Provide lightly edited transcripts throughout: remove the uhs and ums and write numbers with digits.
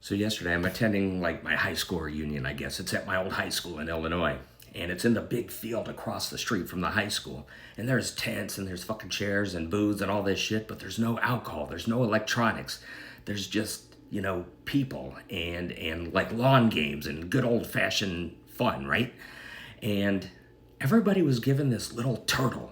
So yesterday I'm attending like my high school reunion, I guess. It's at my old high school in Illinois. And it's in the big field across the street from the high school. And there's tents and there's fucking chairs and booths and all this shit, but there's no alcohol, there's no electronics. There's just, people and like lawn games and good old fashioned fun, right? And everybody was given this little turtle.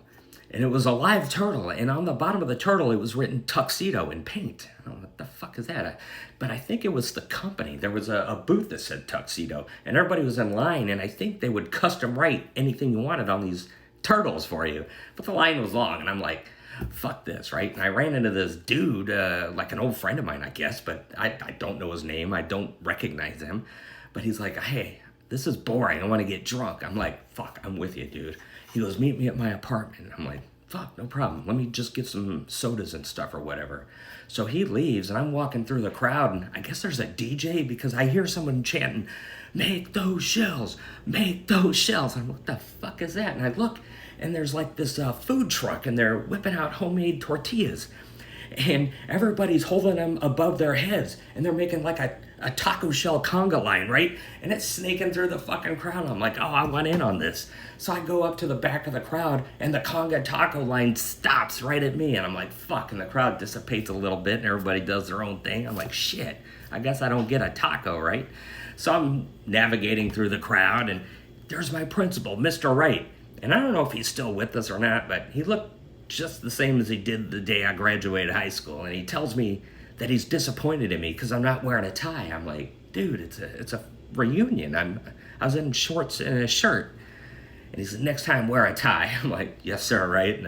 And it was a live turtle, and on the bottom of the turtle, it was written Tuxedo in paint. I don't know what the fuck is that? But I think it was the company. There was a booth that said Tuxedo, and everybody was in line, and I think they would custom write anything you wanted on these turtles for you. But the line was long, and I'm like, fuck this, right? And I ran into this dude, like an old friend of mine, I guess, but I don't know his name. I don't recognize him. But he's like, hey, this is boring. I want to get drunk. I'm like, fuck, I'm with you, dude. He goes, meet me at my apartment. I'm like, fuck, no problem. Let me just get some sodas and stuff or whatever. So he leaves, and I'm walking through the crowd, and I guess there's a DJ because I hear someone chanting, make those shells, make those shells. I'm like, what the fuck is that? And I look, and there's like this food truck, and they're whipping out homemade tortillas. And everybody's holding them above their heads, and they're making like a taco shell conga line, right? And it's snaking through the fucking crowd. I'm like, oh, I want in on this. So I go up to the back of the crowd, and the conga taco line stops right at me. And I'm like, fuck. And the crowd dissipates a little bit, and everybody does their own thing. I'm like, shit, I guess I don't get a taco, right? So I'm navigating through the crowd, and there's my principal, Mr. Wright. And I don't know if he's still with us or not, but he looked just the same as he did the day I graduated high school. And he tells me that he's disappointed in me because I'm not wearing a tie. I'm like, dude, it's a reunion. I was in shorts and a shirt. And he said, next time wear a tie. I'm like, yes, sir, right?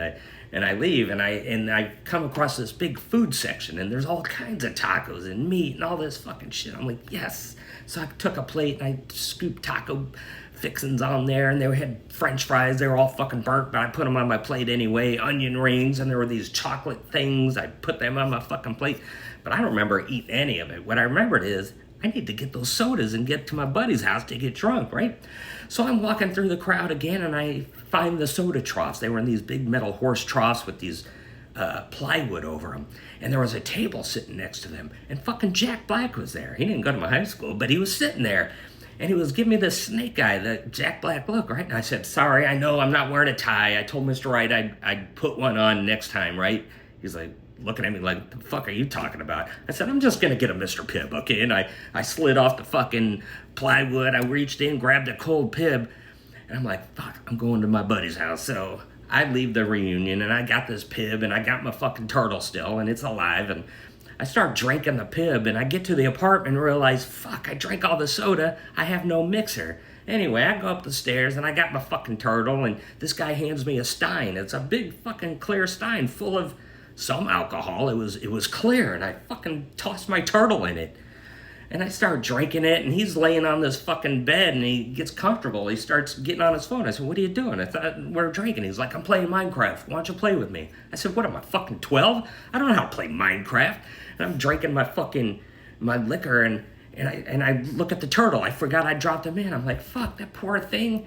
And I leave, and I come across this big food section, and there's all kinds of tacos and meat and all this fucking shit. I'm like, yes. So I took a plate, and I scooped taco fixings on there, and they had french fries. They were all fucking burnt, but I put them on my plate anyway. Onion rings, and there were these chocolate things. I put them on my fucking plate, but I don't remember eating any of it. What I remembered is I need to get those sodas and get to my buddy's house to get drunk, right? So I'm walking through the crowd again, and I find the soda troughs. They were in these big metal horse troughs with these plywood over them. And there was a table sitting next to them. And fucking Jack Black was there. He didn't go to my high school, but he was sitting there. And he was giving me this snake eye, the Jack Black look, right? And I said, sorry, I know I'm not wearing a tie. I told Mr. Wright I'd put one on next time, right? He's like, looking at me like, the fuck are you talking about? I said, I'm just going to get a Mr. Pibb, okay? And I slid off the fucking plywood. I reached in, grabbed a cold Pibb. And I'm like, fuck, I'm going to my buddy's house. So I leave the reunion, and I got this Pibb, and I got my fucking turtle still, and it's alive. And I start drinking the Pibb, and I get to the apartment and realize, fuck, I drank all the soda. I have no mixer. Anyway, I go up the stairs, and I got my fucking turtle, and this guy hands me a stein. It's a big fucking clear stein full of some alcohol. It was clear, and I fucking tossed my turtle in it. And I start drinking it, and he's laying on this fucking bed, and he gets comfortable. He starts getting on his phone. I said, what are you doing? I thought we're drinking. He's like, I'm playing Minecraft. Why don't you play with me? I said, what am I, fucking 12? I don't know how to play Minecraft. And I'm drinking my liquor, and I look at the turtle. I forgot I dropped him in. I'm like, fuck, that poor thing.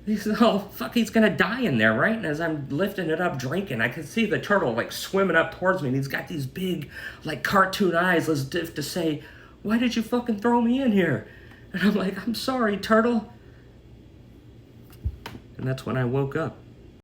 He says, oh, fuck, he's going to die in there, right? And as I'm lifting it up, drinking, I can see the turtle, like, swimming up towards me, and he's got these big, like, cartoon eyes as if to say, why did you fucking throw me in here? And I'm like, I'm sorry, turtle. And that's when I woke up.